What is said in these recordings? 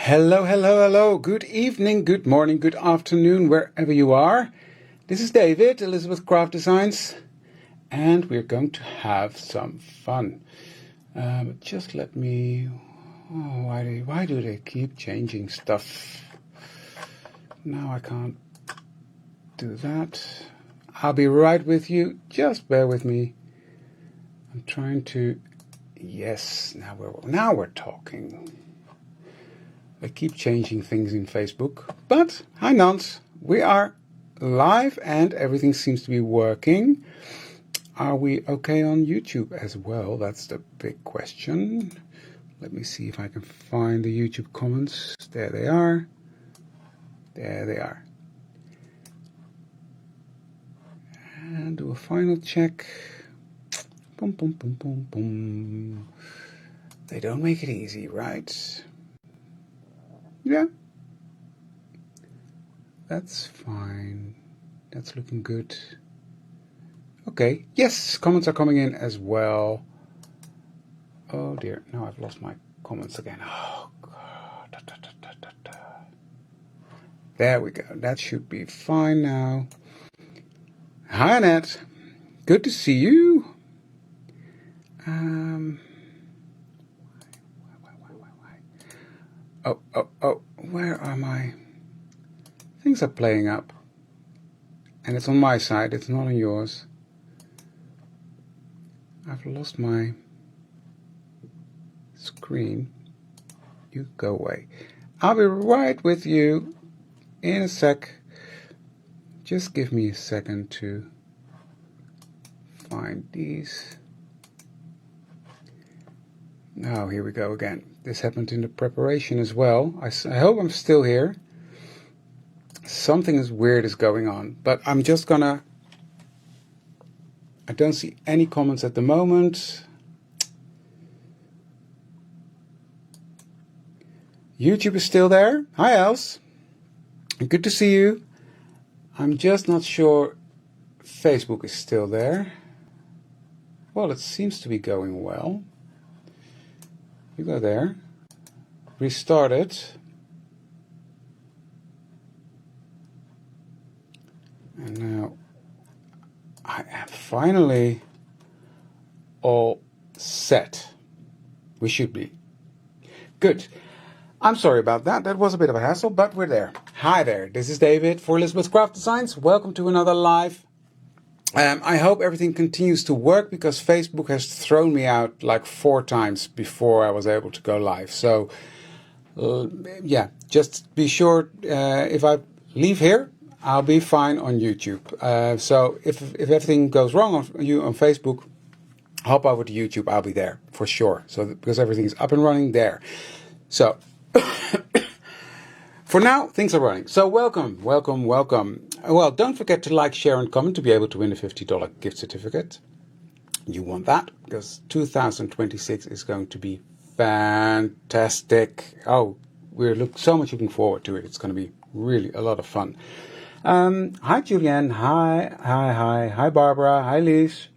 Hello, hello, hello. Good evening, good morning, good afternoon, wherever you are. This is David, Elizabeth Craft Designs, and we're going to have some fun. Just let me... Oh, why do they keep changing stuff? Now I can't do that. I'll be right with you. Just bear with me. I'm trying to... Yes, now we're talking. They keep changing things in Facebook. But, hi Nans, we are live and everything seems to be working. Are we okay on YouTube as well? That's the big question. Let me see if I can find the YouTube comments. There they are. There they are. And do a final check. Boom, boom, boom, boom, boom. They don't make it easy, right? Yeah. That's fine. That's looking good. Okay. Yes, comments are coming in as well. Oh dear. Now I've lost my comments again. Oh God. There we go. That should be fine now. Hi Annette. Good to see you. Oh, where are my... Things are playing up. And it's on my side, it's not on yours. I've lost my screen. You go away. I'll be right with you in a sec. Just give me a second to find these. Now, here we go again. This happened in the preparation as well. I hope I'm still here. Something weird is going on, but I'm just gonna... I don't see any comments at the moment. YouTube is still there. Hi, Els. Good to see you. I'm just not sure Facebook is still there. Well, it seems to be going well. You go there. Restart it. And now I am finally all set. We should be. Good. I'm sorry about that. That was a bit of a hassle, but we're there. Hi there. This is David for Elizabeth Craft Designs. Welcome to another live. I hope everything continues to work because Facebook has thrown me out like 4 times before I was able to go live. So, yeah, just be sure if I leave here, I'll be fine on YouTube. So if everything goes wrong on Facebook, hop over to YouTube. I'll be there for sure. So because everything is up and running there. So for now, things are running. So welcome. Well, don't forget to like, share, and comment to be able to win a $50 gift certificate. You want that because 2026 is going to be fantastic. Oh, we're so much looking forward to it. It's going to be really a lot of fun. Hi Julianne, hi Barbara, hi Lies,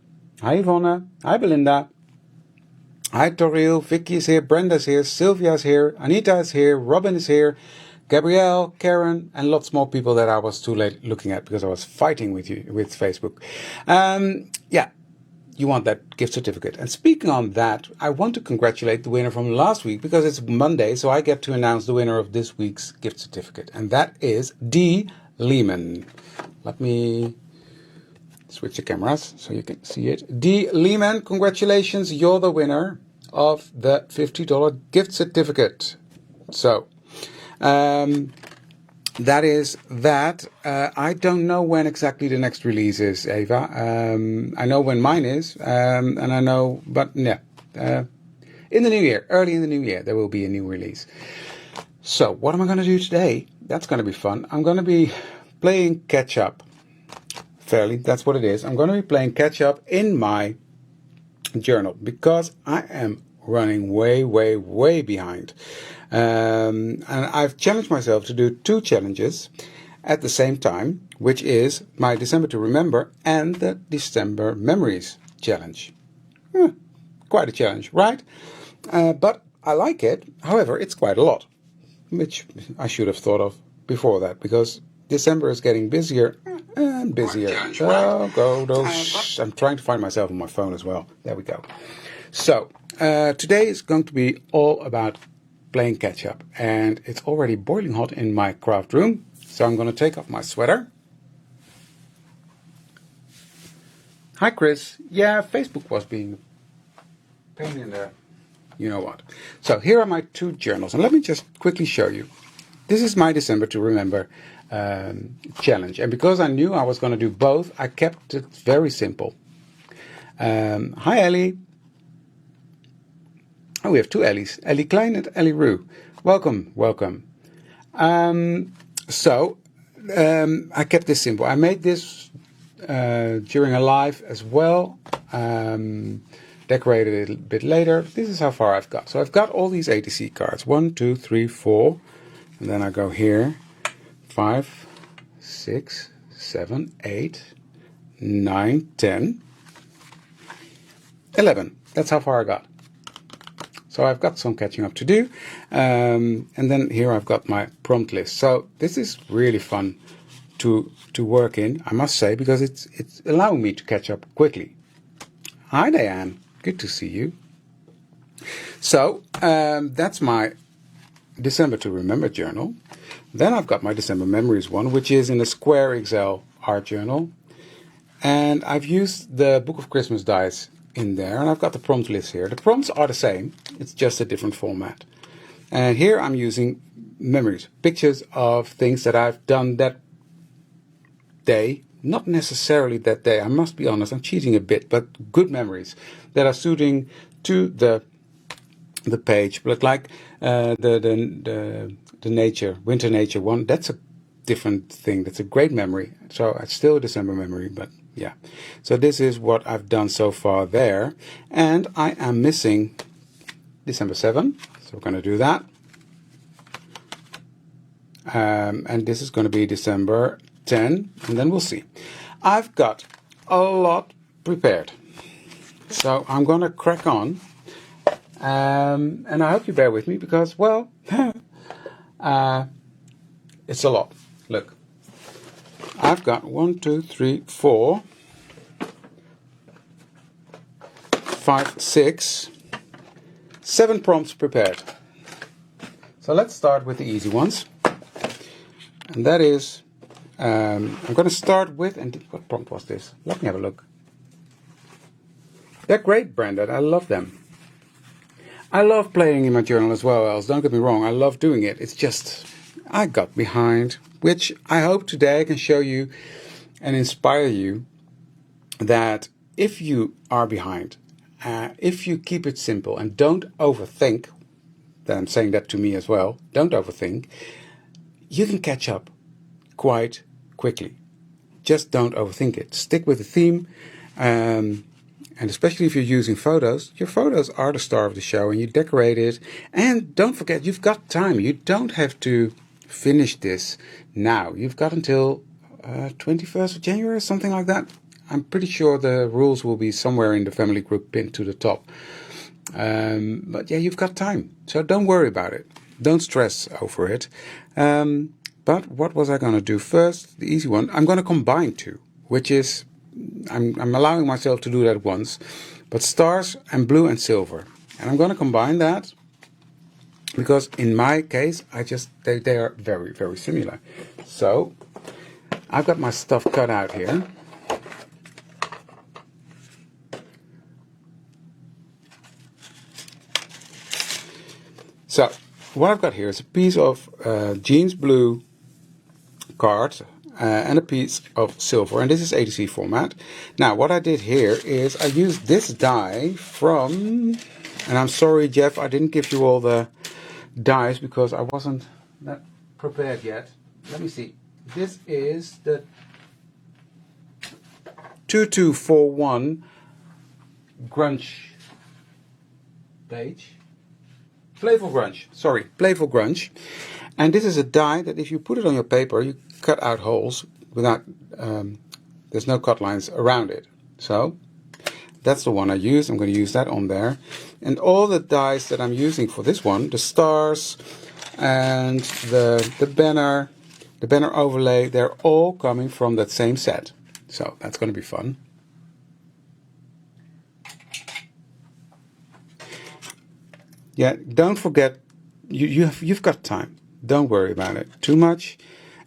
hi Yvonne, hi Belinda, hi Toril, Vicky is here, Brenda's here, Sylvia's here, Anita is here, Robin is here, Gabrielle, Karen, and lots more people that I was too late looking at because I was fighting with Facebook. Yeah, you want that gift certificate. And speaking on that, I want to congratulate the winner from last week because it's Monday, so I get to announce the winner of this week's gift certificate. And that is D. Lehman. Let me switch the cameras so you can see it. D. Lehman, congratulations, you're the winner of the $50 gift certificate. So, that is that. I don't know when exactly the next release is, Eva. I know when mine is, and I know, but yeah, in the new year, early in the new year, there will be a new release. So, what am I going to do today? That's going to be fun. I'm going to be playing catch up. Fairly, that's what it is. I'm going to be playing catch up in my journal because I am running way behind. And I've challenged myself to do 2 challenges at the same time, which is my December to Remember and the December Memories challenge. Quite a challenge, right? But I like it. However, it's quite a lot. which I should have thought of before that, because December is getting busier and busier. Oh, go those. I'm trying to find myself on my phone as well. There we go. So, today is going to be all about playing catch up, and it's already boiling hot in my craft room. So I'm going to take off my sweater. Hi, Chris. Yeah, Facebook was being a pain in the you know what. So here are my two journals, and let me just quickly show you. This is my December to Remember challenge, and because I knew I was going to do both, I kept it very simple. Hi, Ellie. Oh, we have two Ellies, Ellie Klein and Ellie Rue. Welcome, welcome. I kept this simple. I made this during a live as well. Decorated it a bit later. This is how far I've got. So I've got all these ATC cards. 1, 2, 3, 4. And then I go here. 5, 6, 7, 8, 9, 10, 11. That's how far I got. So I've got some catching up to do. And then here I've got my prompt list. So this is really fun to work in, I must say, because it's allowing me to catch up quickly. Hi, Diane. Good to see you. So that's my December to Remember journal. Then I've got my December Memories one, which is in a Square Excel art journal. And I've used the Book of Christmas dice in there, and I've got the prompt list here. The prompts are the same, it's just a different format. And here I'm using memories, pictures of things that I've done that day. Not necessarily that day, I must be honest, I'm cheating a bit, but good memories that are suiting to the page. But like the nature, winter nature one, that's a different thing. That's a great memory. So it's still a December memory, but yeah. So this is what I've done so far there. And I am missing December 7. So we're going to do that. And this is going to be December 10, and then we'll see. I've got a lot prepared, so I'm going to crack on, and I hope you bear with me because, well, it's a lot. Look, I've got 1, 2, 3, 4, 5, 6, 7 prompts prepared. So let's start with the easy ones, and that is I'm going to start with, and what prompt was this? Let me have a look. They're great, Brandon. I love them. I love playing in my journal as well, else. Don't get me wrong. I love doing it. It's just, I got behind, which I hope today I can show you and inspire you that if you are behind, if you keep it simple and don't overthink, that I'm saying that to me as well, don't overthink, you can catch up quite quickly. Just don't overthink it. Stick with the theme, and especially if you're using photos, your photos are the star of the show, and you decorate it. And don't forget, you've got time. You don't have to finish this now. You've got until 21st of January or something like that. I'm pretty sure the rules will be somewhere in the family group pinned to the top. But yeah, you've got time. So don't worry about it. Don't stress over it. But what was I going to do first? The easy one. I'm going to combine two, which is, I'm allowing myself to do that once, but stars and blue and silver. And I'm going to combine that because in my case, they are very, very similar. So I've got my stuff cut out here. So what I've got here is a piece of jeans blue card and a piece of silver, and this is ATC format. Now what I did here is I used this die from, and I'm sorry Jeff, I didn't give you all the dies because I wasn't that prepared yet. Let me see. This is the 2241 grunge page. Playful grunge. And this is a die that if you put it on your paper, you cut out holes without, there's no cut lines around it. So that's the one I use. I'm going to use that on there. And all the dies that I'm using for this one, the stars and the banner overlay, they're all coming from that same set. So that's going to be fun. Yeah, don't forget, you've got time. Don't worry about it too much.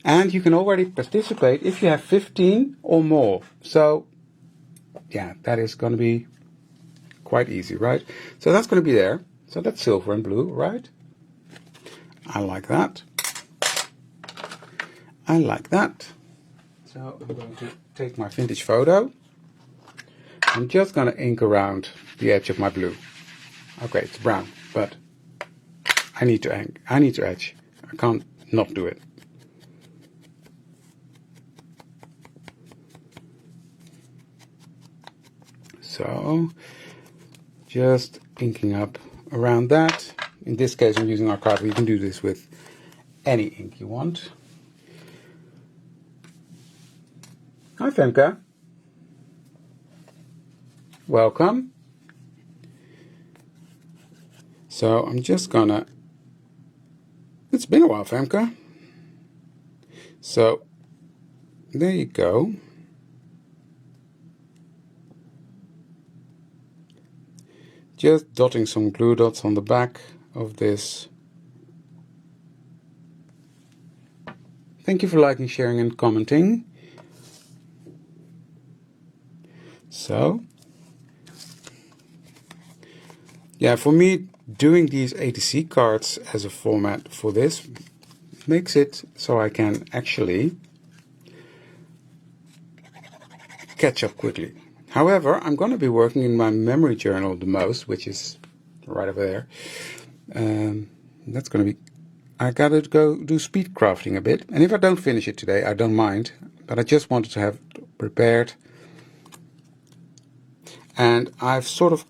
And you can already participate if you have 15 or more. So yeah, that is going to be quite easy, right? So that's going to be there. So that's silver and blue, right? I like that. I like that. So I'm going to take my vintage photo. I'm just going to ink around the edge of my blue. Okay, it's brown, but I need to ink. I need to edge. I can't not do it. So just inking up around that. In this case, I'm using Archive. You can do this with any ink you want. Hi, Femke. Welcome. So I'm just gonna. It's been a while, Femke. So there you go. Just dotting some glue dots on the back of this. Thank you for liking, sharing, and commenting. So, yeah, for me, doing these ATC cards as a format for this makes it so I can actually catch up quickly. However, I'm going to be working in my memory journal the most, which is right over there. That's going to be, I got to go do speed crafting a bit. And if I don't finish it today, I don't mind. But I just wanted to have prepared. And I've sort of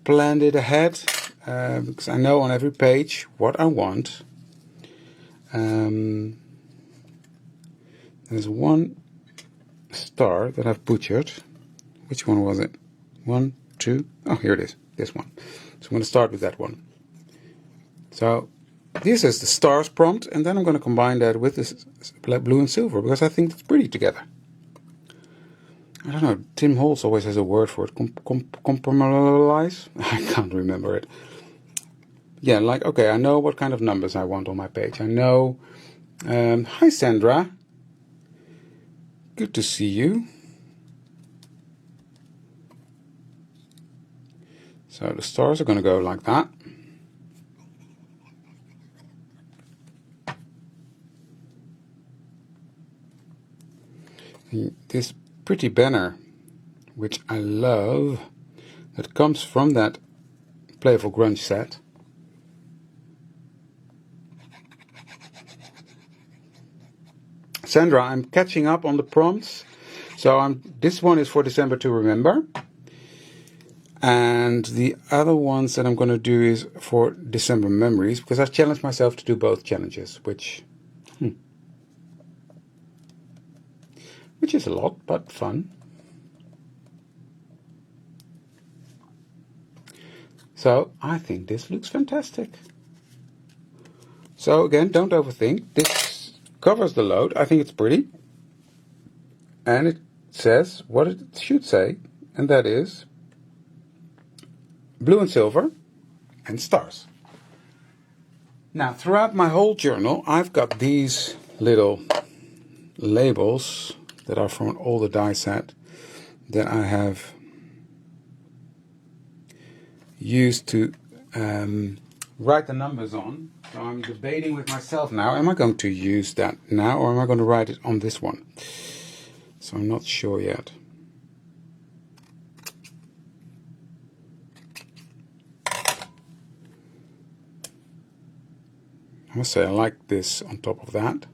planned it ahead because I know on every page what I want. There's one star that I've butchered. Which one was it? 1, 2. Oh, here it is. This one. So I'm going to start with that one. So this is the stars prompt, and then I'm going to combine that with this blue and silver because I think it's pretty together. I don't know. Tim Holtz always has a word for it. Compromise? I can't remember it. Yeah, like, okay, I know what kind of numbers I want on my page. I know. Hi, Sandra. Good to see you. So the stars are going to go like that. And this pretty banner, which I love, that comes from that Playful Grunge set. Sandra, I'm catching up on the prompts. So this one is for December to remember. And the other ones that I'm going to do is for December memories, because I've challenged myself to do both challenges, which is a lot, but fun. So I think this looks fantastic. So again, don't overthink. This covers the load. I think it's pretty. And it says what it should say, and that is blue and silver and stars. Now, throughout my whole journal, I've got these little labels that are from an older die set that I have used to write the numbers on. So I'm debating with myself now, am I going to use that now or am I going to write it on this one? So I'm not sure yet. I must say I like this on top of that.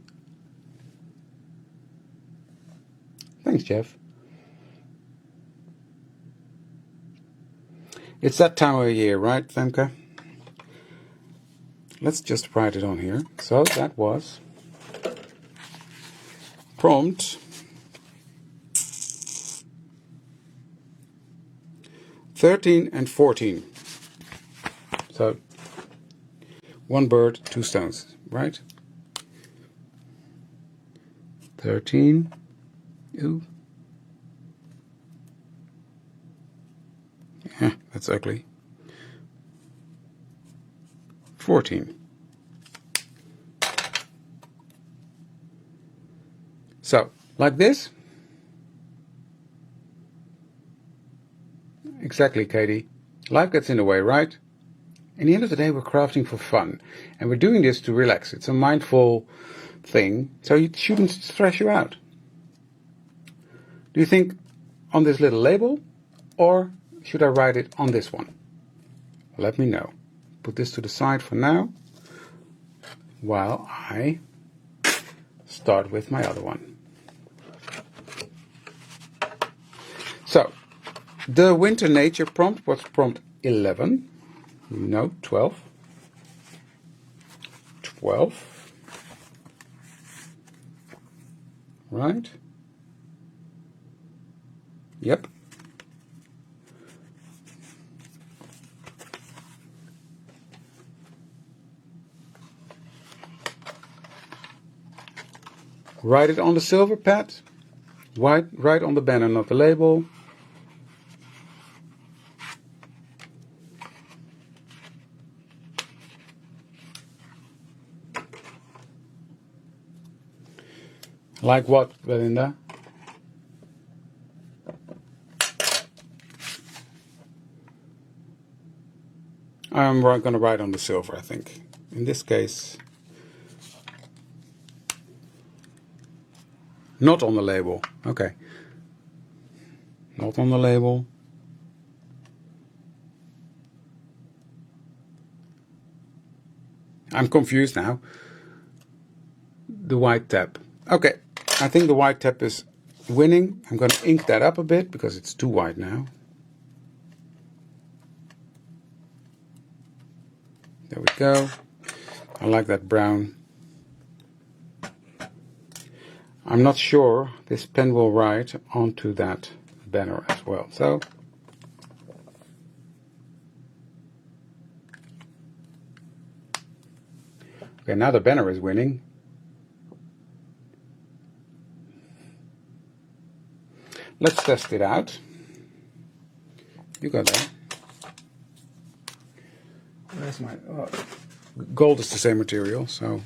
Thanks, Jeff. It's that time of year, right, Femke? Let's just write it on here. So that was prompt 13 and 14. So One bird, two stones, right? 13. Ooh. Yeah, that's ugly. 14. So, like this. Exactly, Katie. Life gets in the way, right? In the end of the day, we're crafting for fun. And we're doing this to relax. It's a mindful thing, so it shouldn't stress you out. Do you think on this little label, or should I write it on this one? Let me know. Put this to the side for now, while I start with my other one. So, the winter nature prompt was prompt 11. No, 12. 12. Right? Yep. Write it on the silver pad. Write on the banner, not the label. Like what, Belinda? I'm going to write on the silver, I think. In this case, not on the label. Okay. Not on the label. I'm confused now. The white tab. Okay. I think the white tab is winning. I'm going to ink that up a bit because it's too white now. There we go. I like that brown. I'm not sure this pen will write onto that banner as well. So okay, now the banner is winning. Let's test it out. You go there. Where's my... Oh, gold is the same material, so...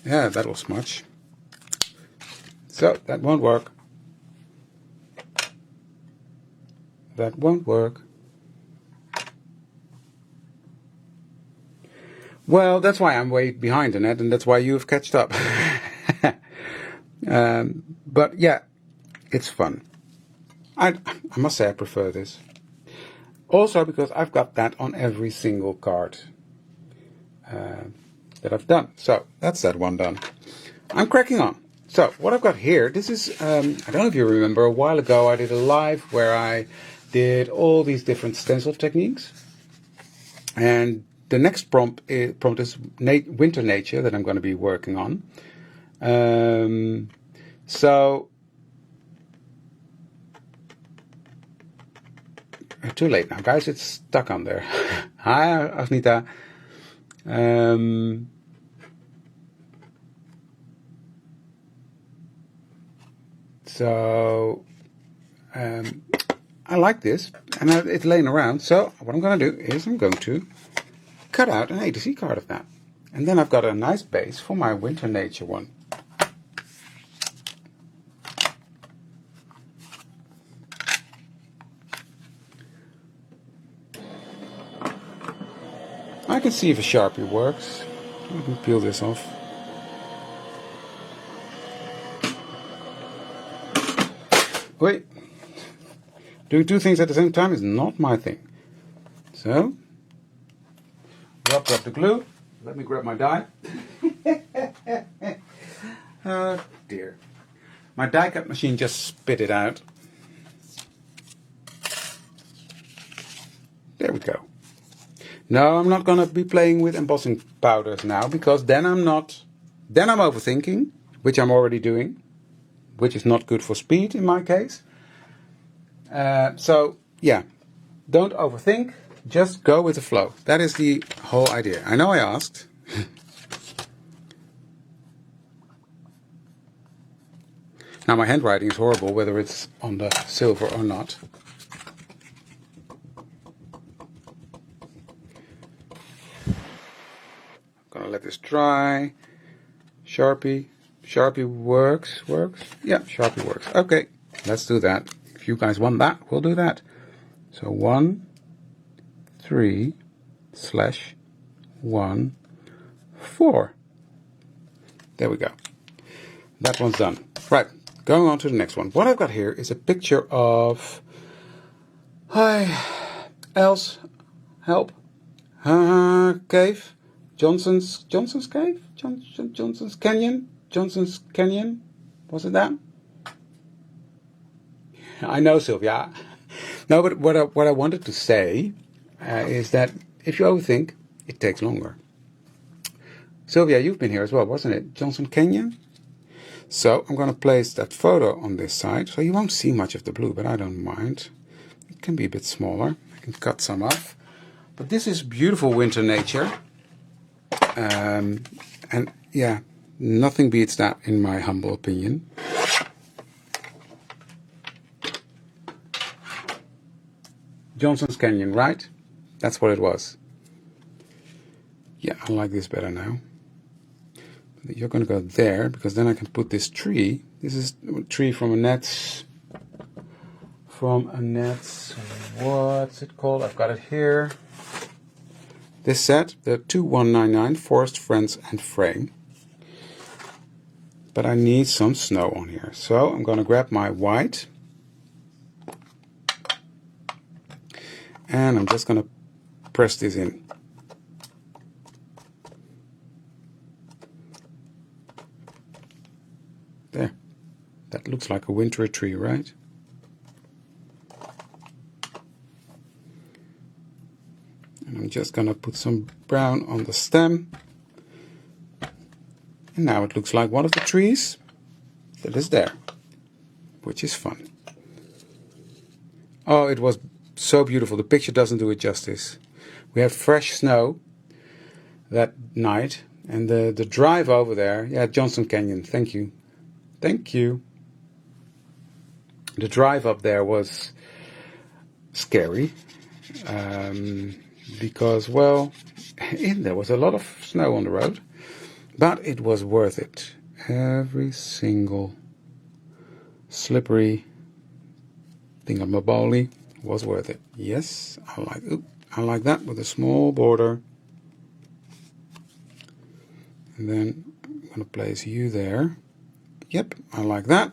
Yeah, that'll smudge. So, that won't work. That won't work. Well, that's why I'm way behind in it, and that's why you've catched up. But yeah, it's fun. I must say I prefer this. Also because I've got that on every single card that I've done. So that's that one done. I'm cracking on. So what I've got here, this is, I don't know if you remember, a while ago I did a live where I did all these different stencil techniques. And the next prompt is Winter Nature that I'm going to be working on. So, too late now, guys. It's stuck on there. Hi, Agnita. I like this, and it's laying around. So what I'm going to do is I'm going to cut out an A to Z card of that. And then I've got a nice base for my Winter Nature one. I can see if a Sharpie works. I can peel this off. Wait. Doing two things at the same time is not my thing. So, rub the glue. Let me grab my die. Oh dear. My die cut machine just spit it out. There we go. No, I'm not going to be playing with embossing powders now, because then I'm overthinking, which I'm already doing, which is not good for speed in my case. So, yeah, don't overthink. Just go with the flow. That is the whole idea. I know I asked. Now, my handwriting is horrible, whether it's on the silver or not. Gonna let this dry. Sharpie works. Yeah, Sharpie works. Okay, let's do that. If you guys want that, we'll do that. So 1, 3, /1, 4. There we go. That one's done. Right, going on to the next one. What I've got here is a picture of... Hi, Els, help. Cave. Johnson's Cave? Johnson's Canyon? Johnson's Canyon? Was it that? I know, Sylvia. No, but what I wanted to say is that if you overthink, it takes longer. Sylvia, you've been here as well, wasn't it? Johnson Canyon? So I'm going to place that photo on this side, so you won't see much of the blue, but I don't mind. It can be a bit smaller. I can cut some off. But this is beautiful winter nature. And yeah, nothing beats that in my humble opinion. Johnson's Canyon, right? That's what it was. Yeah, I like this better now. You're going to go there, because then I can put this tree. This is a tree from Annette's. What's it called? I've got it here. This set, the 2199 Forest Friends and Frame. But I need some snow on here. So I'm going to grab my white. And I'm just going to press this in. There. That looks like a wintry tree, right? And I'm just going to put some brown on the stem. And now it looks like one of the trees that is there, which is fun. Oh, it was so beautiful. The picture doesn't do it justice. We had fresh snow that night, and the drive over there, yeah, Johnson Canyon, thank you. Thank you. The drive up there was scary because, well, there was a lot of snow on the road, but it was worth it. Every single slippery thingamabobby was worth it. Yes, I like that with a small border. And then I'm going to place you there. Yep, I like that.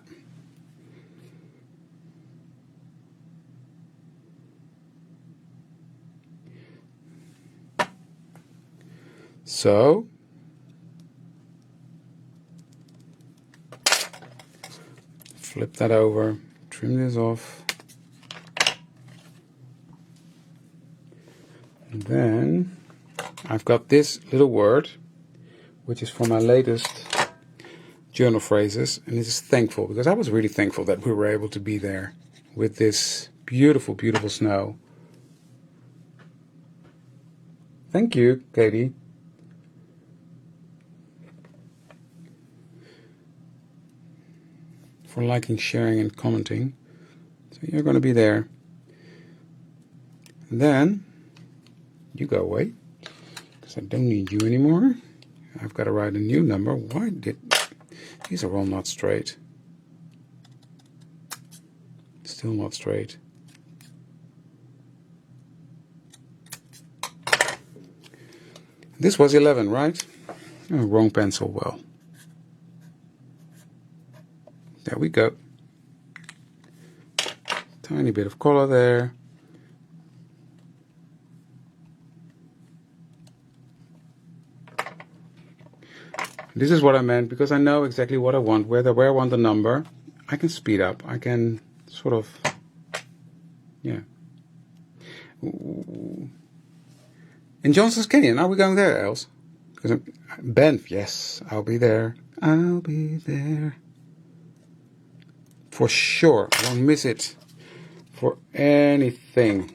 So, flip that over, trim this off. And then I've got this little word, which is from my latest journal phrases, and this is thankful, because I was really thankful that we were able to be there with this beautiful, beautiful snow. Thank you, Katie. For liking, sharing, and commenting. So you're going to be there. And then you go away, because I don't need you anymore. I've got to write a new number. Why did... These are all not straight. Still not straight. This was 11, right? Oh, wrong pencil. Well, there we go. Tiny bit of color there. This is what I meant, because I know exactly what I want. Where I want the number, I can speed up. I can sort of, yeah. In Johnson's Canyon, are we going there, Els? Because Ben, yes, I'll be there. I'll be there. For sure, I won't miss it. for anything.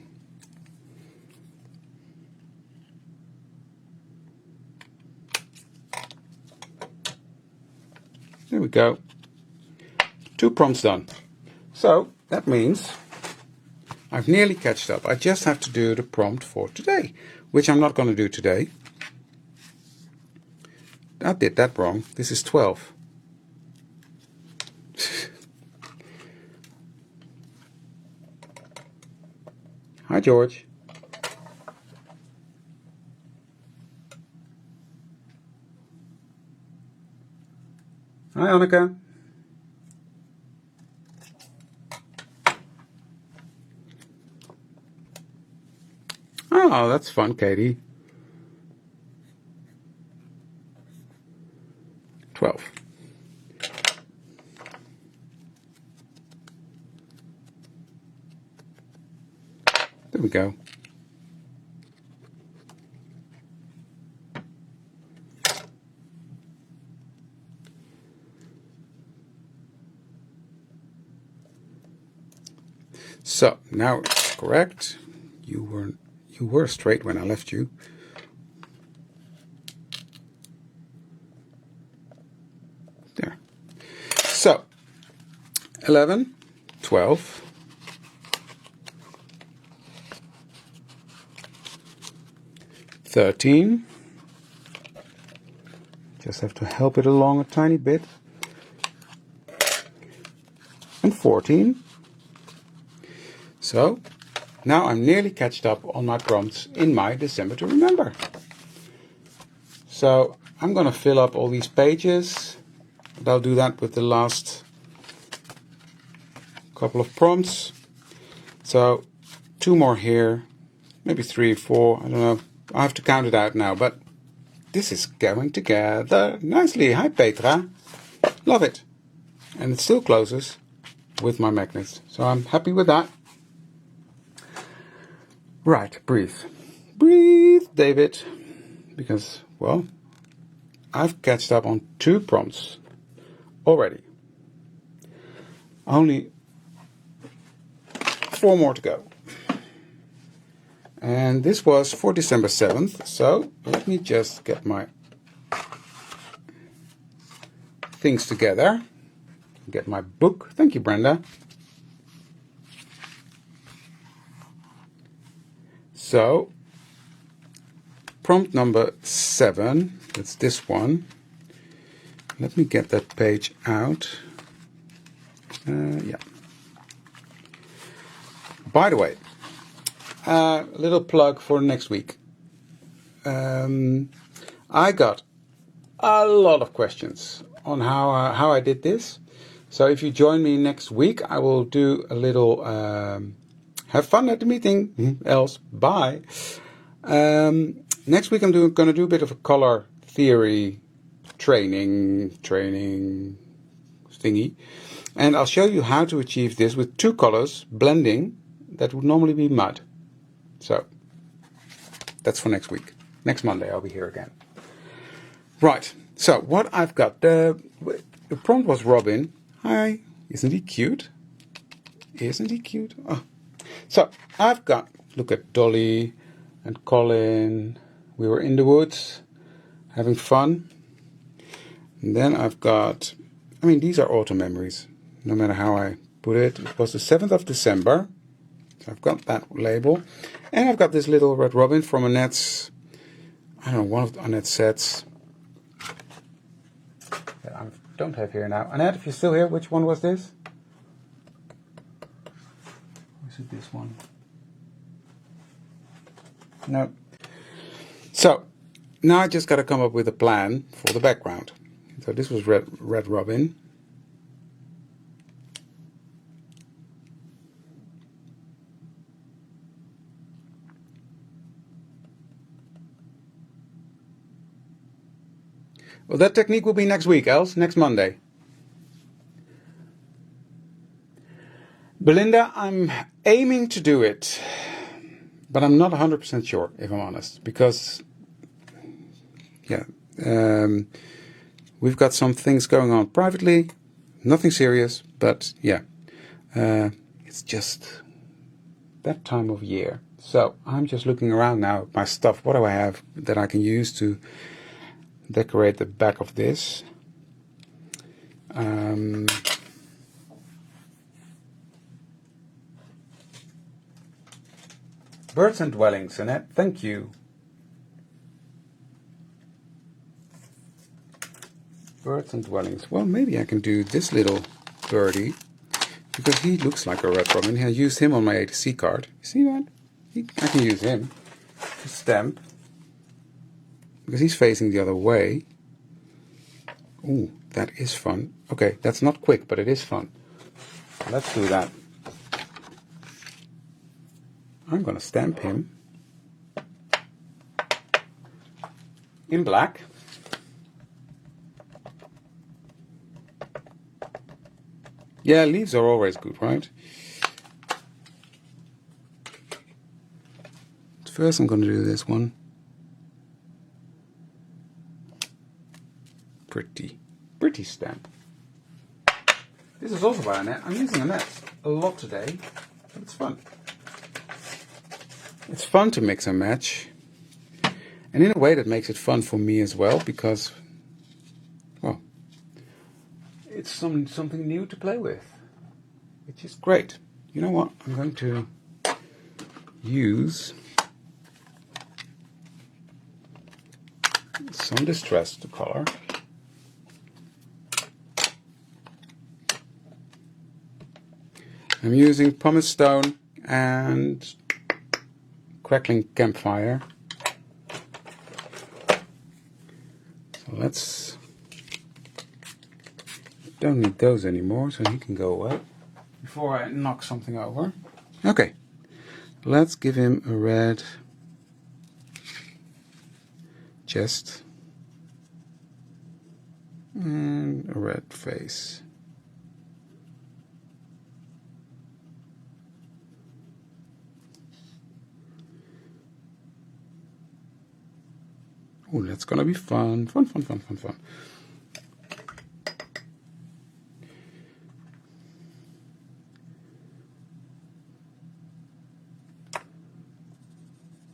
There we go. 2 prompts done. So that means I've nearly catched up. I just have to do the prompt for today, which I'm not going to do today. I did that wrong. This is 12. Hi, George. Hi, Annika. Oh, that's fun, Katie. 12. There we go. So now it's correct. You were straight when I left you. There. So 11, 12, 13. Just have to help it along a tiny bit. And 14. So now I'm nearly catched up on my prompts in my December to Remember. So I'm going to fill up all these pages. And I'll do that with the last couple of prompts. So 2 more here, maybe 3, 4, I don't know. I have to count it out now, but this is going together nicely. Hi, Petra. Love it. And it still closes with my magnets. So I'm happy with that. Right, breathe. Breathe, David. Because, well, I've catched up on 2 prompts already. Only 4 more to go. And this was for December 7th. So let me just get my things together. Get my book. Thank you, Brenda. So, prompt number 7, that's this one. Let me get that page out. Yeah. By the way, a little plug for next week. I got a lot of questions on how I did this. So if you join me next week, I will do a little have fun at the meeting. Else, bye. Next week I'm going to do a bit of a color theory training thingy. And I'll show you how to achieve this with 2 colors blending that would normally be mud. So that's for next week. Next Monday I'll be here again. Right, so what I've got, the prompt was Robin. Hi, isn't he cute? Isn't he cute? Oh. So I've got, look at Dolly and Colin. We were in the woods having fun. And then I've got, I mean, these are autumn memories, no matter how I put it. It was the 7th of December. So I've got that label. And I've got this little Red Robin from Annette's, I don't know, one of Annette's sets. That I don't have here now. Annette, if you're still here, which one was this? Or is it this one? No. So, now I just got to come up with a plan for the background. So this was Red Robin. Well, that technique will be next week, else next Monday. Belinda, I'm aiming to do it, but I'm not 100% sure, if I'm honest, because, yeah, we've got some things going on privately, nothing serious, but yeah, it's just that time of year. So I'm just looking around now at my stuff. What do I have that I can use to decorate the back of this? Birds and dwellings, Annette. Thank you. Birds and dwellings. Well, maybe I can do this little birdie, because he looks like a red robin. I used him on my A2C card. You see that? I can use him to stamp, because he's facing the other way. Ooh, that is fun. Okay, that's not quick, but it is fun. Let's do that. I'm going to stamp him in black. Yeah, leaves are always good, right? First I'm going to do this one. Pretty stamp. This is also by Annette. I'm using Annette a lot today, but it's fun. It's fun to mix and match. And in a way that makes it fun for me as well, because, well, it's something new to play with, which is great. You know what? I'm going to use some distress to color. I'm using pumice stone and crackling campfire. So let's, don't need those anymore, so he can go away before I knock something over. Okay, let's give him a red chest and a red face. Oh, that's gonna be fun. Fun.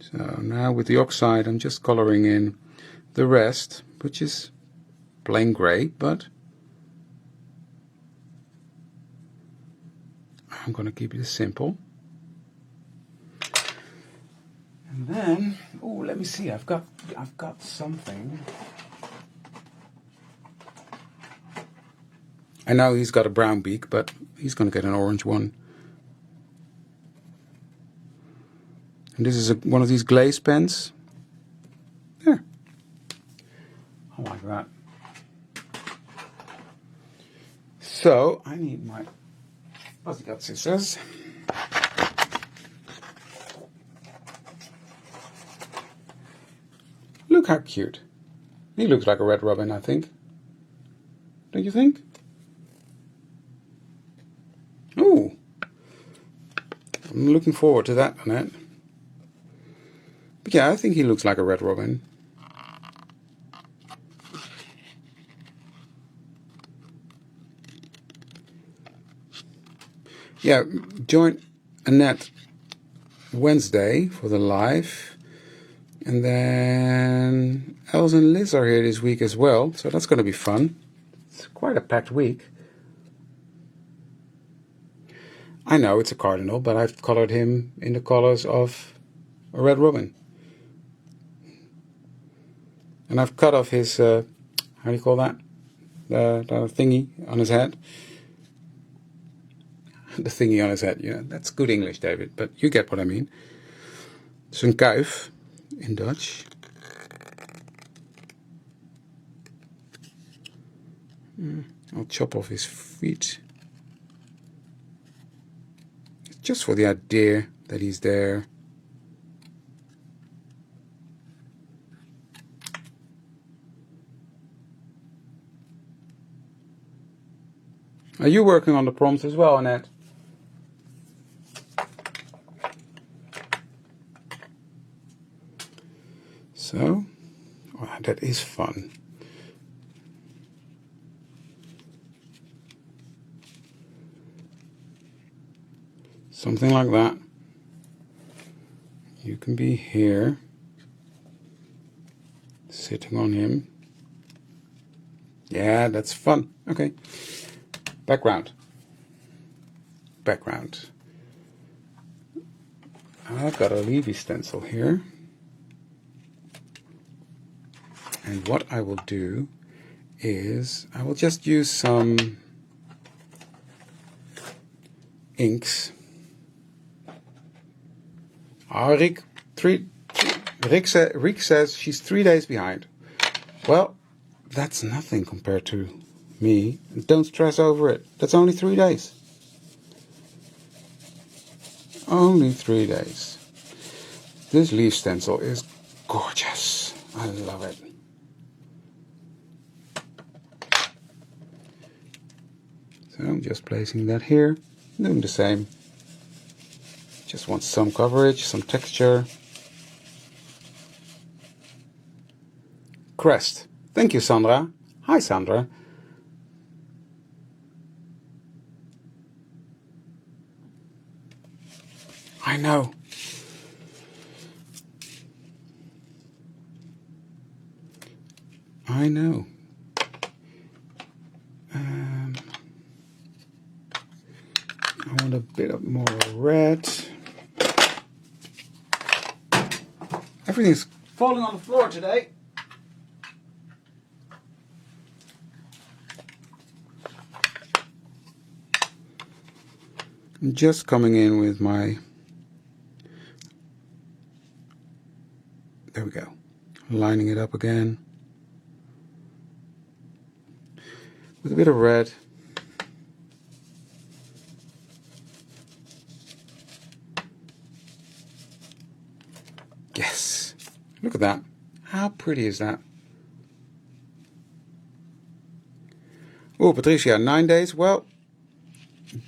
So now with the oxide, I'm just coloring in the rest, which is plain gray, but I'm gonna keep it simple. And then, oh, let me see. I've got something. I know he's got a brown beak, but he's going to get an orange one. And this is one of these glaze pens. There. I like that. So I need my Pussycat scissors. Look how cute. He looks like a red robin, I think. Don't you think? Ooh. I'm looking forward to that, Annette. But yeah, I think he looks like a red robin. Yeah, join Annette Wednesday for the live. And then Els and Liz are here this week as well, so that's going to be fun. It's quite a packed week. I know it's a cardinal, but I've colored him in the colors of a red robin. And I've cut off his, how do you call that? The thingy on his head. The thingy on his head, yeah, that's good English, David, but you get what I mean. Zijn kuif in Dutch. I'll chop off his feet. Just for the idea that he's there. Are you working on the prompts as well, Annette? So, oh, that is fun. Something like that. You can be here, sitting on him. Yeah, that's fun. Okay. Background. Background. I've got a Levy stencil here. And what I will do is I will just use some inks. Rick says she's 3 days behind. Well, that's nothing compared to me. Don't stress over it. That's only 3 days. Only 3 days. This leaf stencil is gorgeous. I love it. So I'm just placing that here. Doing the same. Just want some coverage, some texture. Crest. Thank you, Sandra. Hi, Sandra. I know. I know. I want a bit of more red. Everything's falling on the floor today. I'm just coming in with my... There we go. Lining it up again. With a bit of red. Yes. Look at that. How pretty is that? Oh, Patricia, 9 days? Well,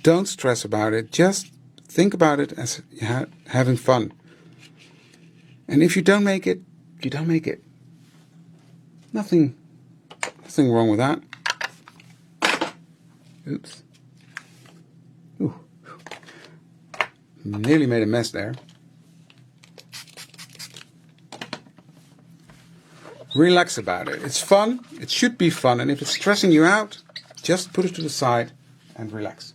don't stress about it. Just think about it as having fun. And if you don't make it, you don't make it. Nothing wrong with that. Oops. Ooh. Nearly made a mess there. Relax about it. It's fun. It should be fun. And if it's stressing you out, just put it to the side and relax.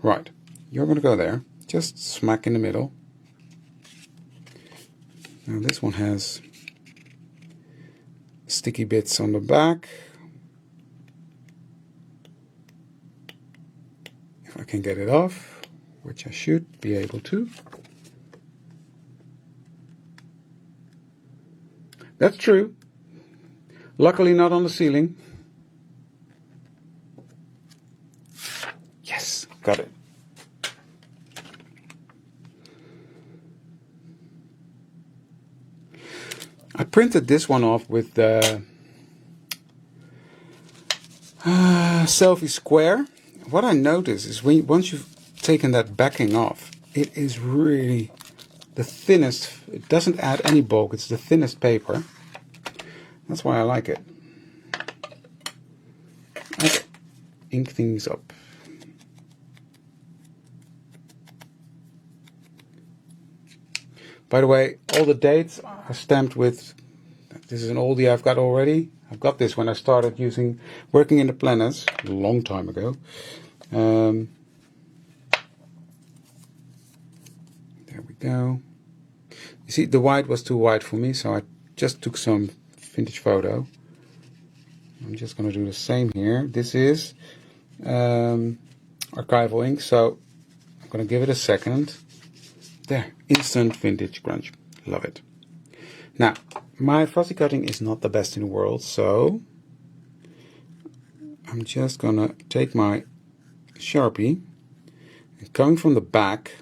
Right. You're going to go there. Just smack in the middle. Now this one has sticky bits on the back. If I can get it off, which I should be able to. That's true. Luckily not on the ceiling. Yes, got it. I printed this one off with the Selfie Square. What I notice is once you've taken that backing off, it is really the thinnest. It doesn't add any bulk. It's the thinnest paper. That's why I like it. I ink things up. By the way, all the dates are stamped with, this is an oldie I've got already. I've got this when I started working in the planners a long time ago. There we go. You see, the white was too white for me, so I just took some vintage photo. I'm just going to do the same here. This is archival ink, so I'm going to give it a second. There, instant vintage grunge. Love it. Now, my fussy cutting is not the best in the world, so I'm just going to take my Sharpie and coming from the back,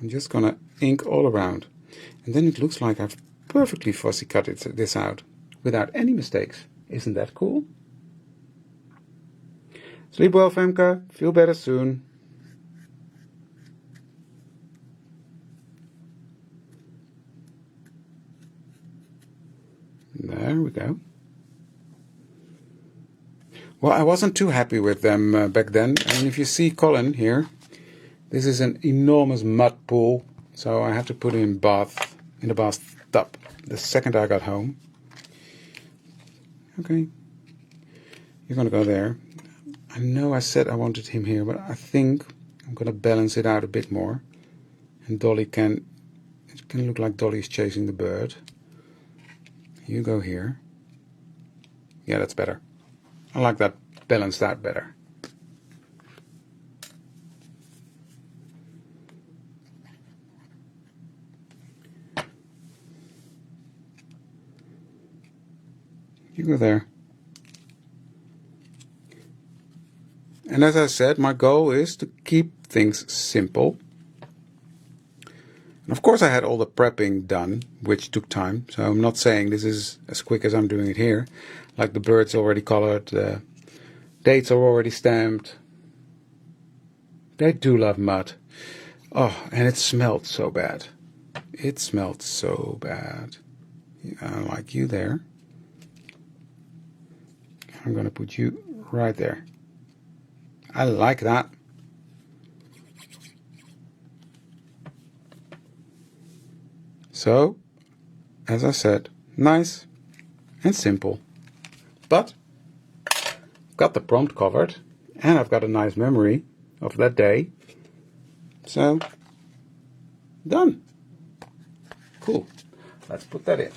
I'm just going to ink all around. And then it looks like I've perfectly fussy cut this out without any mistakes. Isn't that cool? Sleep well, Femke. Feel better soon. There we go. Well, I wasn't too happy with them back then. And if you see Colin here, This is an enormous mud pool, so I have to put it in the bathtub the second I got home. Okay, you're gonna go there. I know I said I wanted him here, but I think I'm gonna balance it out a bit more. And Dolly it can look like Dolly is chasing the bird. You go here. Yeah, that's better. I like that, balanced out better. You go there. And as I said, my goal is to keep things simple. And of course I had all the prepping done, which took time. So I'm not saying this is as quick as I'm doing it here. Like the bird's already colored, the dates are already stamped. They do love mud. Oh, and it smelled so bad. It smelled so bad. I like you there. I'm going to put you right there. I like that. So, as I said, nice and simple. But I've got the prompt covered and I've got a nice memory of that day. So, done. Cool. Let's put that in.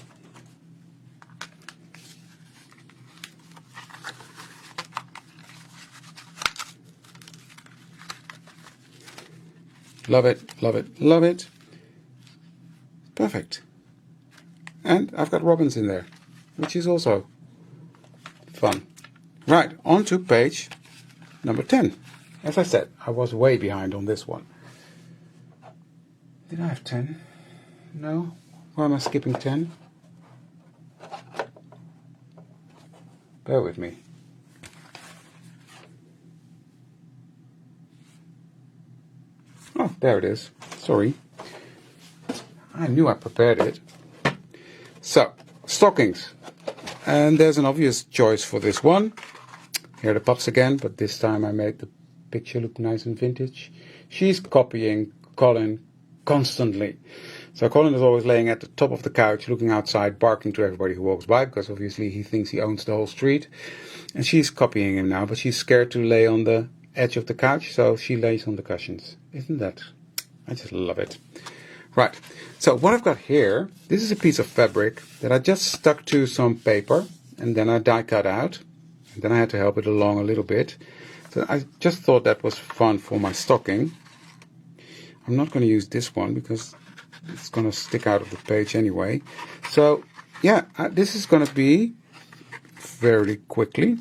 Love it, love it, love it. Perfect. And I've got robins in there, which is also fun. Right, on to page number 10. As I said, I was way behind on this one. Did I have 10? No? Why am I skipping 10? Bear with me. Oh, there it is. Sorry. I knew I prepared it. So, stockings. And there's an obvious choice for this one. Here are the pups again, but this time I made the picture look nice and vintage. She's copying Colin constantly. So Colin is always laying at the top of the couch, looking outside, barking to everybody who walks by, because obviously he thinks he owns the whole street. And she's copying him now, but she's scared to lay on the edge of the couch, so she lays on the cushions. Isn't that? I just love it. Right, so what I've got here, this is a piece of fabric that I just stuck to some paper, and then I die cut out. And then I had to help it along a little bit. So I just thought that was fun for my stocking. I'm not going to use this one because it's going to stick out of the page anyway. So yeah, this is going to be very quickly.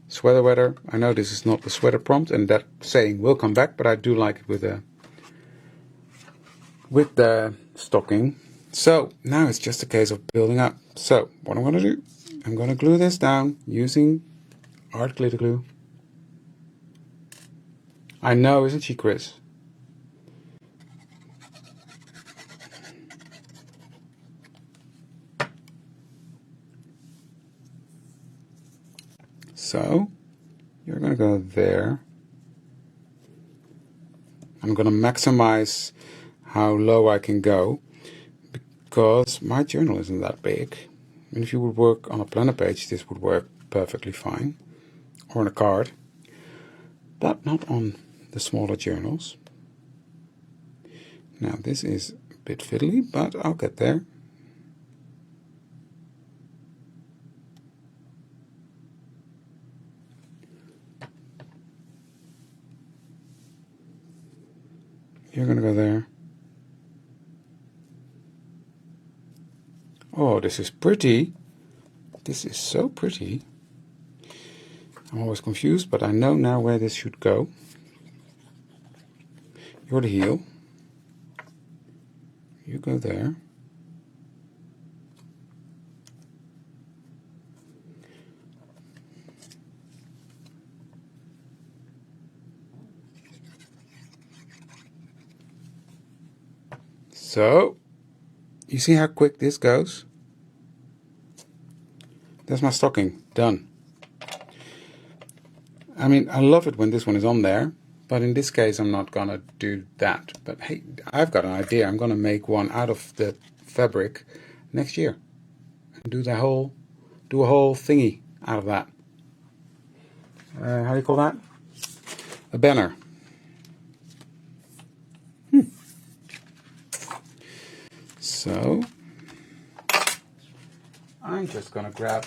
Sweater weather. I know this is not the sweater prompt, and that saying will come back, but I do like it with the stocking. So now it's just a case of building up. So what I'm going to do, I'm going to glue this down using art glitter glue. I know, isn't she, Chris? So you're going to go there. I'm going to maximize how low I can go because my journal isn't that big. And if you would work on a planner page, this would work perfectly fine, or on a card, but not on the smaller journals. Now this is a bit fiddly, but I'll get there. You're going to go there. Oh, this is pretty. This is so pretty. I'm always confused, but I know now where this should go. You're the heel. You go there. So, you see how quick this goes? That's my stocking, done. I mean, I love it when this one is on there, but in this case, I'm not gonna do that. But hey, I've got an idea. I'm gonna make one out of the fabric next year and do a whole thingy out of that. How do you call that? A banner. So I'm just gonna grab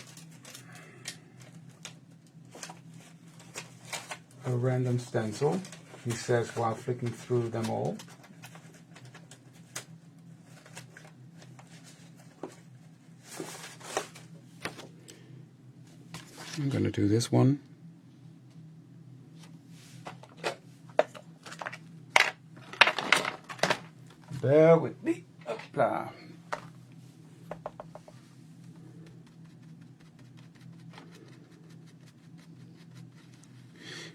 a random stencil, he says while flicking through them all. I'm going to do this one. Bear with me. Hoopla.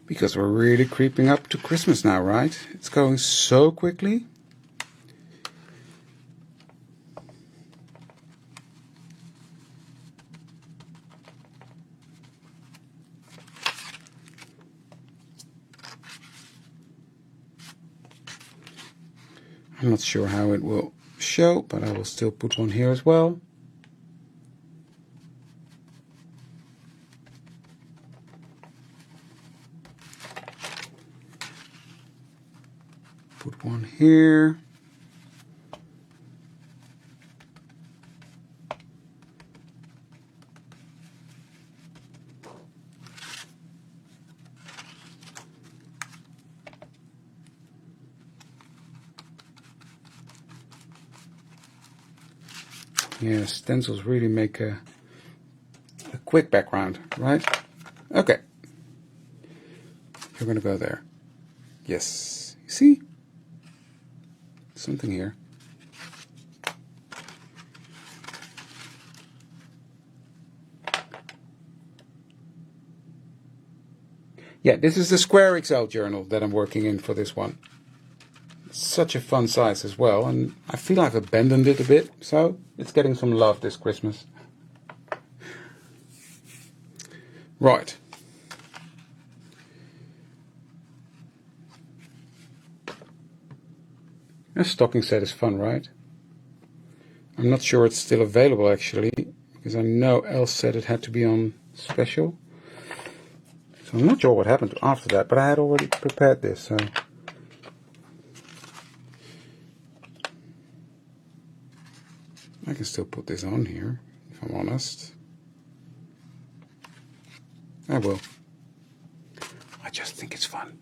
Because we're really creeping up to Christmas now, right? It's going so quickly. I'm not sure how it will show, but I will still put one here as well. Put one here. Yeah, stencils really make a quick background, right? Okay. You're going to go there. Yes. You see? Something here. Yeah, this is the Square Excel journal that I'm working in for this one. It's such a fun size as well, and I feel I've abandoned it a bit, so it's getting some love this Christmas. Right. A stocking set is fun, right? I'm not sure it's still available actually, because I know Els said it had to be on special. So I'm not sure what happened after that, but I had already prepared this, so. I can still put this on here, if I'm honest. I will. I just think it's fun.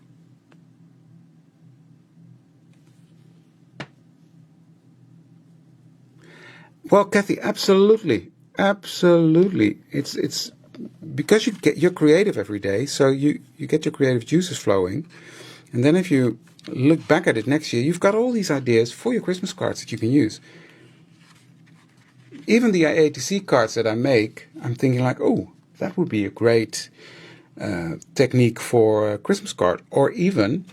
Well, Kathy, absolutely, absolutely. It's because you're creative every day, so you get your creative juices flowing, and then if you look back at it next year, you've got all these ideas for your Christmas cards that you can use. Even the ATC cards that I make, I'm thinking like, oh, that would be a great technique for a Christmas card, or even.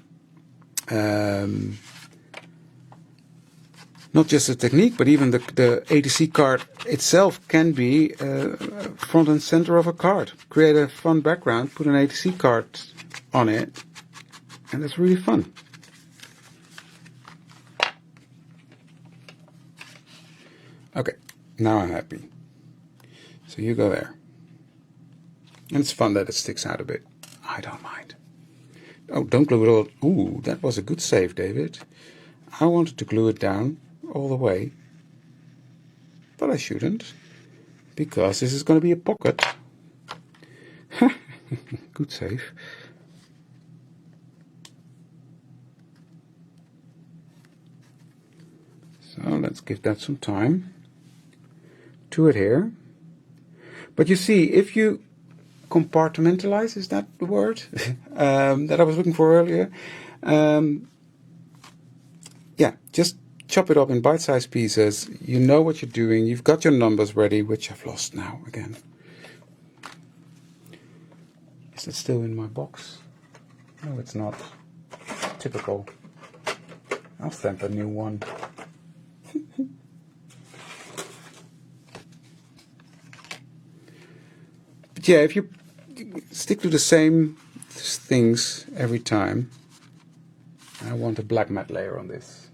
Not just a technique, but even the ATC card itself can be front and center of a card. Create a fun background, put an ATC card on it, and that's really fun. Okay, now I'm happy. So you go there. And it's fun that it sticks out a bit. I don't mind. Oh, don't glue it all. Ooh, that was a good save, David. I wanted to glue it down all the way, but I shouldn't, because this is going to be a pocket. Good save. So let's give that some time to adhere. But you see, if you compartmentalize, is that the word that I was looking for earlier? Yeah, just chop it up in bite-sized pieces. You know what you're doing. You've got your numbers ready, which I've lost now again. Is it still in my box? No, it's not. Typical. I'll stamp a new one. But yeah, if you stick to the same things every time. I want a black matte layer on this.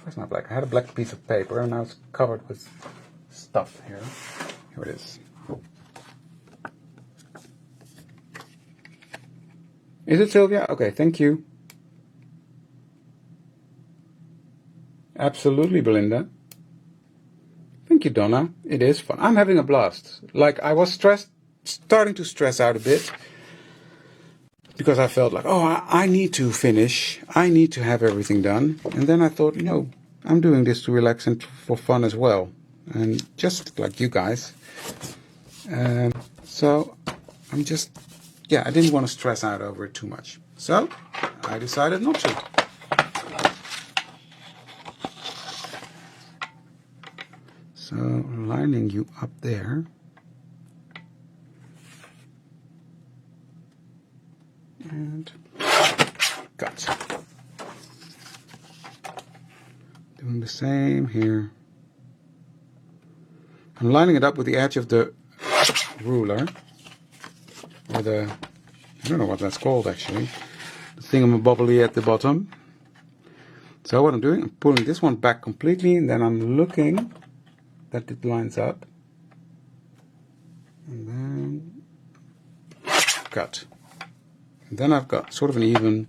Where's my black? I had a black piece of paper and now it's covered with stuff here. Here it is. Is it Sylvia? Okay, thank you. Absolutely, Belinda. Thank you, Donna. It is fun. I'm having a blast. Like, I was starting to stress out a bit because I felt like, oh, I need to finish. I need to have everything done. And then I thought, I'm doing this to relax and for fun as well. And just like you guys. So I'm just, I didn't want to stress out over it too much. So I decided not to. So lining you up there. And cut. Doing the same here. I'm lining it up with the edge of the ruler. Or I don't know what that's called actually. The thingamabobbly at the bottom. So what I'm doing, I'm pulling this one back completely, and then I'm looking that it lines up. And then cut. And then I've got sort of an even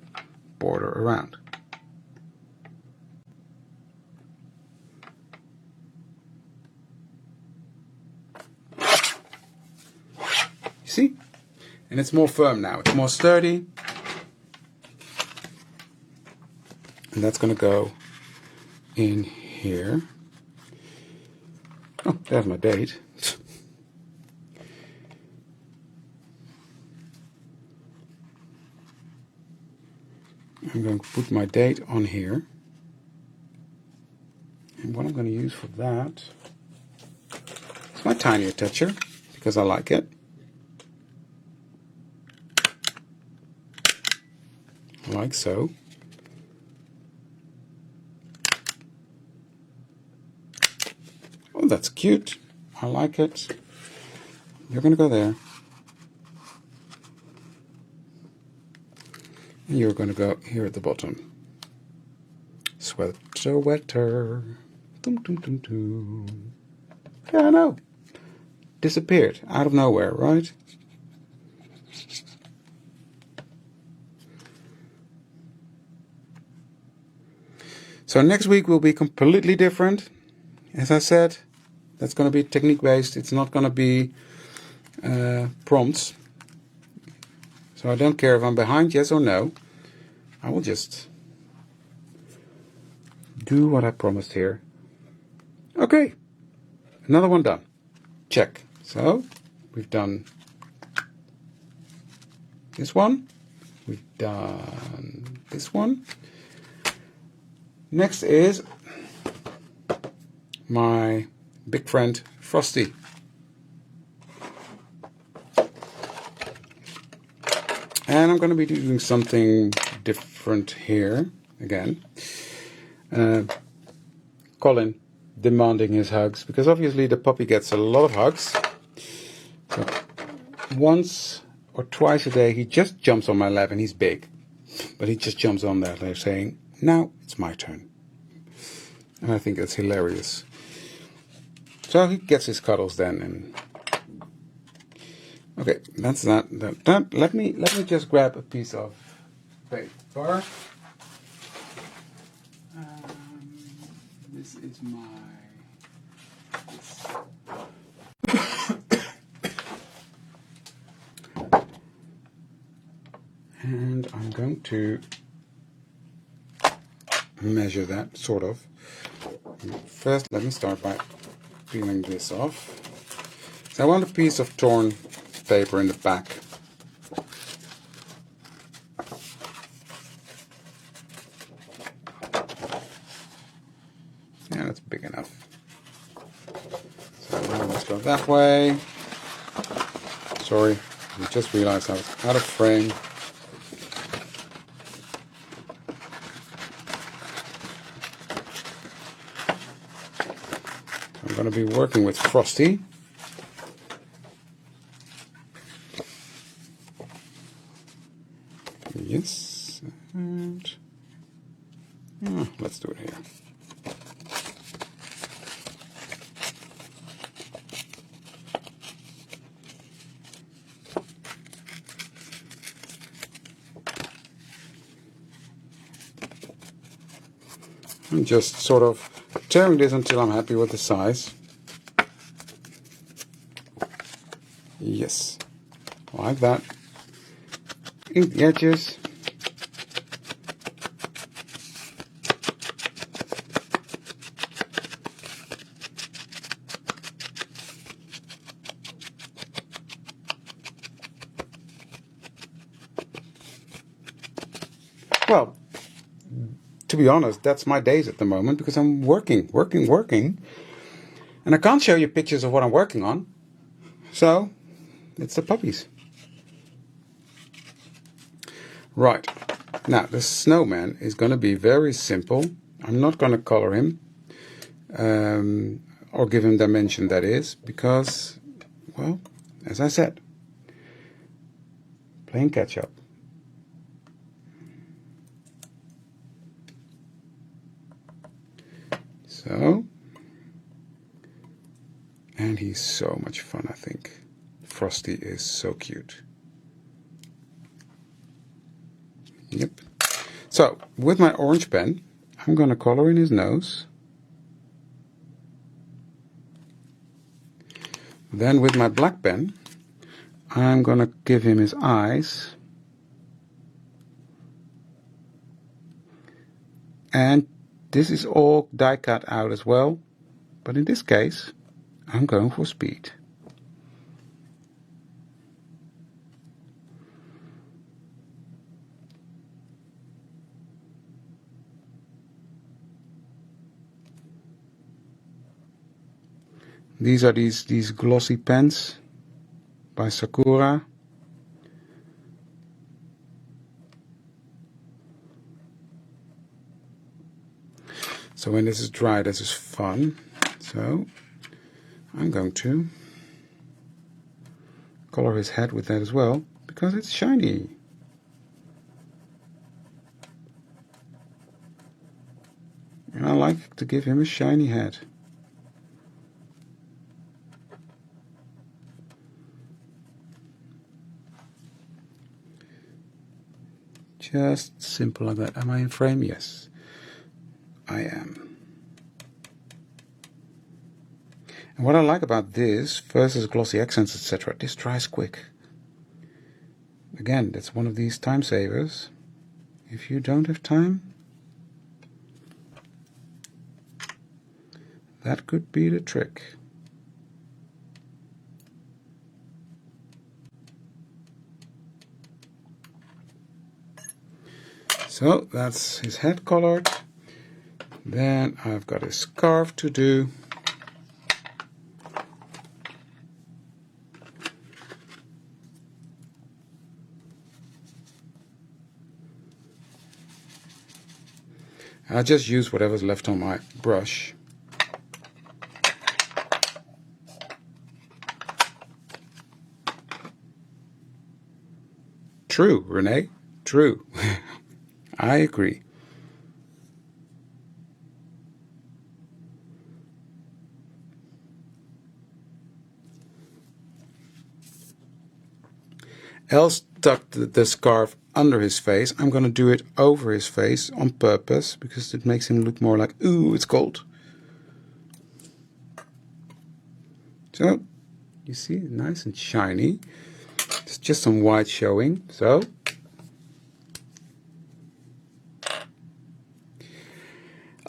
border around. You see? And it's more firm now. It's more sturdy. And that's going to go in here. Oh, there's my date. I'm going to put my date on here. And what I'm going to use for that is my tiny attacher, because I like it. Like so. Oh, that's cute. I like it. You're going to go there. And you're going to go here at the bottom. Sweater wetter. Dum, dum, dum, dum. Yeah, I know. Disappeared out of nowhere, right? So next week will be completely different. As I said, that's going to be technique based. It's not going to be prompts. So I don't care if I'm behind, yes or no. I will just do what I promised here. Okay, another one done. Check. So we've done this one. We've done this one. Next is my big friend Frosty. And I'm going to be doing something different here again. Colin demanding his hugs, because obviously the puppy gets a lot of hugs. So once or twice a day he just jumps on my lap, and he's big. But he just jumps on there, they're saying, now it's my turn. And I think that's hilarious. So he gets his cuddles then, and okay, that's that. Let me just grab a piece of paper. This is my. And I'm going to measure that, sort of. First, let me start by peeling this off. So I want a piece of torn paper in the back. Yeah, that's big enough. So now let's go that way. Sorry, I just realized I was out of frame. I'm going to be working with Frosty. Let's do it here. I'm just sort of tearing this until I'm happy with the size. Yes, like that. Ink the edges. Well, to be honest, that's my days at the moment because I'm working. And I can't show you pictures of what I'm working on. So, it's the puppies. Right. Now, the snowman is going to be very simple. I'm not going to color him. Or give him dimension, that is. Because, well, as I said, playing catch up. So, and he's so much fun, I think. Frosty is so cute. Yep. So, with my orange pen, I'm going to color in his nose. Then with my black pen, I'm going to give him his eyes. And this is all die cut out as well. But in this case, I'm going for speed. These are these glossy pens by Sakura. So when this is dry, this is fun. So I'm going to color his head with that as well, because it's shiny. And I like to give him a shiny head. Just simple like that. Am I in frame? Yes, I am. And what I like about this versus glossy accents, etc., this dries quick. Again, that's one of these time savers. If you don't have time, that could be the trick. So that's his head colored. Then I've got a scarf to do. I'll just use whatever's left on my brush. True, Renee, true. I agree. Els tucked the scarf under his face. I'm going to do it over his face on purpose because it makes him look more like, ooh, it's cold. So, you see, nice and shiny. It's just some white showing. So,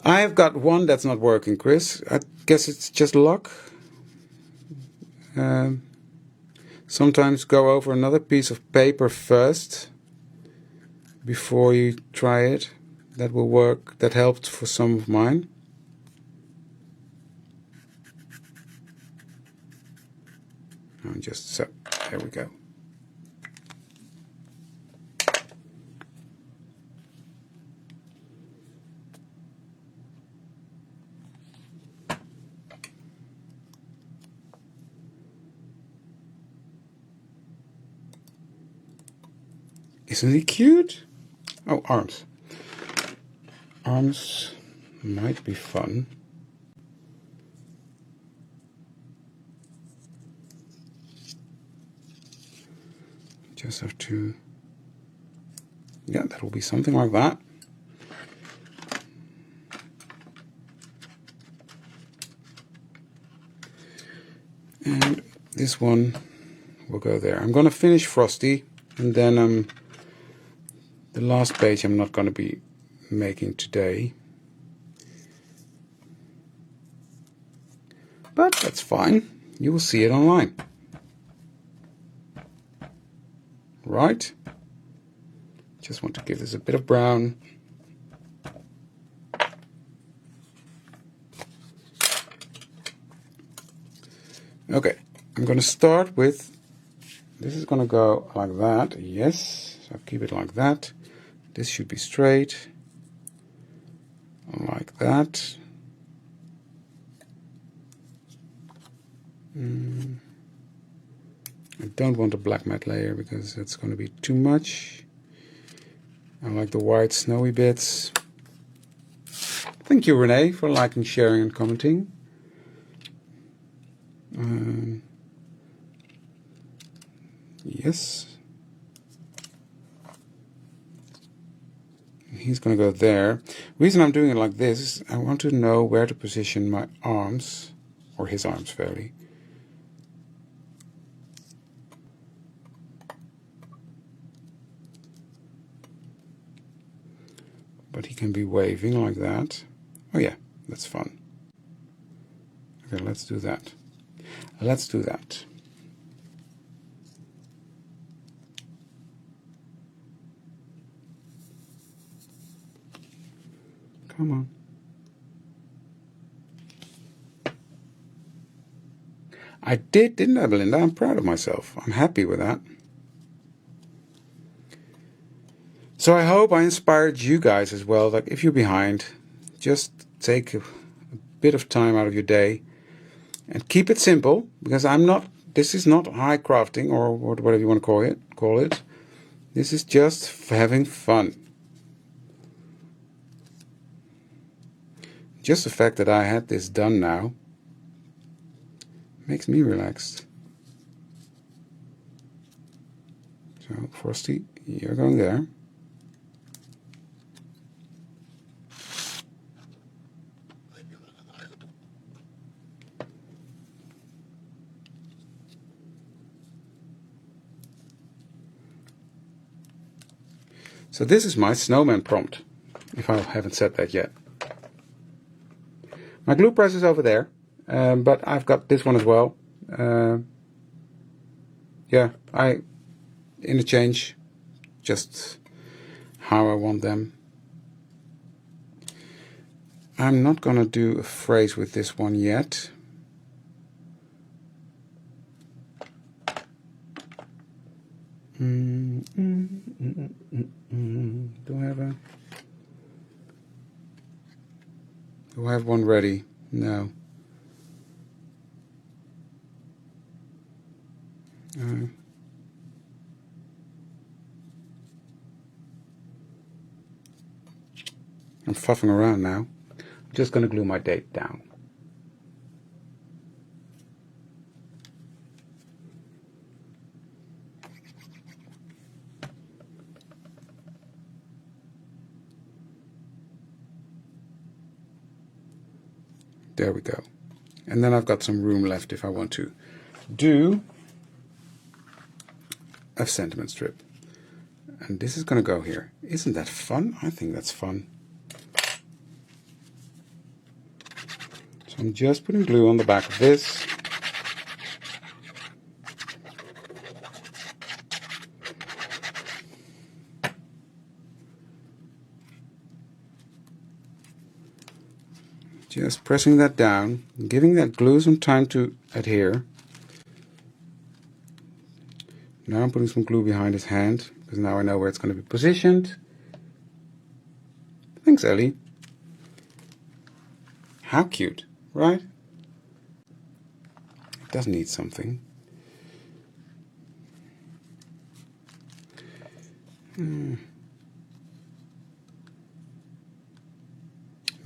I've got one that's not working, Chris. I guess it's just luck. Sometimes go over another piece of paper first before you try it. That will work. That helped for some of mine. And just so, there we go. Isn't he cute? Oh, arms. Arms. might be fun. Just have to, yeah, that will be something like that. And this one will go there. I'm going to finish Frosty, and then the last page I'm not going to be making today. But that's fine. You will see it online. Right? Just want to give this a bit of brown. Okay, I'm going to start with, this is going to go like that. Yes, so keep it like that. This should be straight. Like that. I don't want a black matte layer because it's going to be too much. I like the white snowy bits. Thank you, Renee, for liking, sharing, and commenting. Yes. He's going to go there. The reason I'm doing it like this is I want to know where to position my arms, or his arms, fairly. But he can be waving like that. Oh yeah, that's fun. Okay, let's do that. Let's do that. Come on. I did, didn't I, Belinda? I'm proud of myself. I'm happy with that. So I hope I inspired you guys as well. Like, if you're behind, just take a bit of time out of your day and keep it simple, because this is not high crafting or whatever you want to call it. This is just having fun. Just the fact that I had this done now makes me relaxed. So, Frosty, you're going there. So this is my snowman prompt, if I haven't said that yet. My glue press is over there, but I've got this one as well. Yeah, I interchange just how I want them. I'm not going to do a phrase with this one yet. Do I have one ready? No. I'm fuffing around now. I'm just going to glue my date down. There we go. And then I've got some room left if I want to do a sentiment strip. And this is going to go here. Isn't that fun? I think that's fun. So I'm just putting glue on the back of this. Just pressing that down, giving that glue some time to adhere. Now I'm putting some glue behind his hand, because now I know where it's going to be positioned. Thanks, Ellie. How cute, right? It does need something.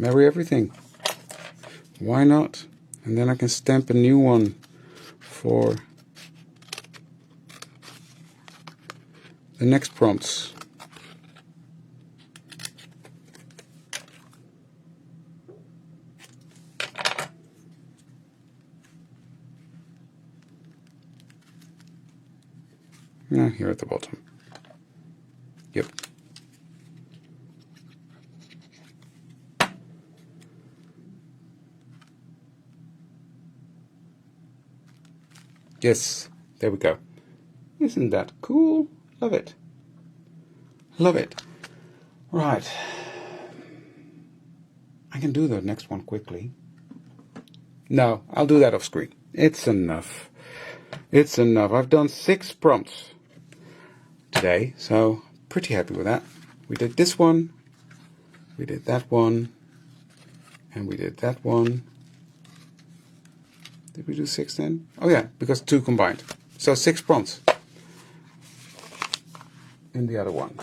marry everything. Why not? And then I can stamp a new one for the next prompts. Now here at the bottom. Yep. Yes, there we go. Isn't that cool? Love it. Love it. Right. I can do the next one quickly. No, I'll do that off screen. It's enough. It's enough. I've done 6 prompts today, so pretty happy with that. We did this one, we did that one, and we did that one. Did we do 6 then? Oh yeah, because 2 combined. So 6 prompts in the other one.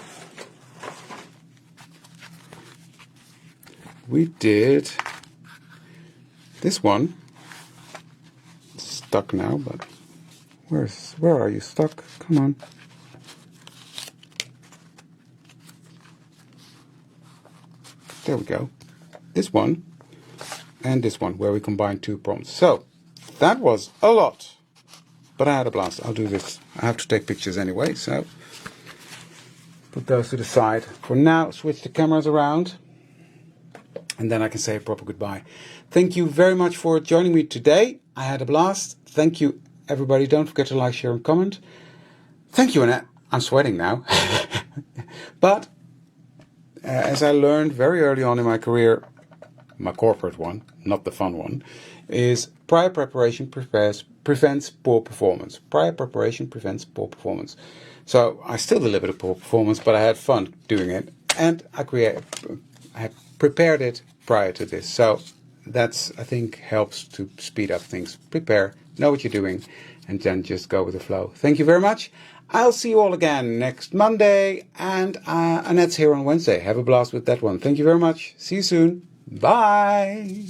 We did this one. It's stuck now, but where are you stuck? Come on. There we go. This one and this one, where we combined 2 prompts. So that was a lot, but I had a blast. I'll do this. I have to take pictures anyway, so put those to the side. For now, switch the cameras around, and then I can say a proper goodbye. Thank you very much for joining me today. I had a blast. Thank you, everybody. Don't forget to like, share, and comment. Thank you, Annette. I'm sweating now. But as I learned very early on in my career, my corporate one, not the fun one, is prior preparation prevents poor performance. Prior preparation prevents poor performance. So I still delivered a poor performance, but I had fun doing it, and I had prepared it prior to this. So that's, I think, helps to speed up things. Prepare, know what you're doing, and then just go with the flow. Thank you very much. I'll see you all again next Monday, and Annette's here on Wednesday. Have a blast with that one. Thank you very much. See you soon. Bye.